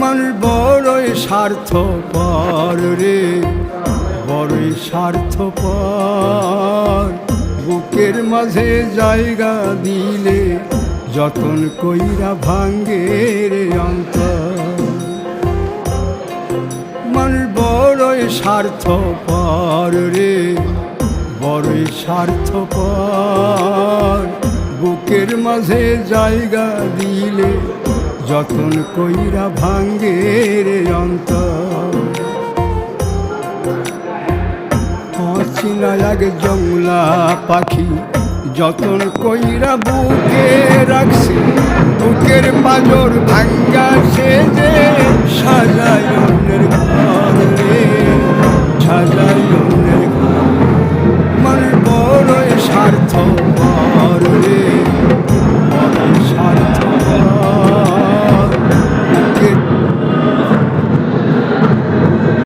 মানুষ বড়ই স্বার্থপর রে, বড়ই স্বার্থপর। বুকের মাঝে জায়গা দিলে যতন কইরা ভাঙ্গে রে অন্তর। মানুষ বড়ই স্বার্থপর রে, বড়ই স্বার্থপর। বুকের মাঝে জায়গা দিলে যতন কইরা ভাঙ্গে রে অন্তর। অচিনা এক জংলা পাখি যতন কইরা বুকে রাখছে, বুকের পাজর ভাঙ্গা সে যে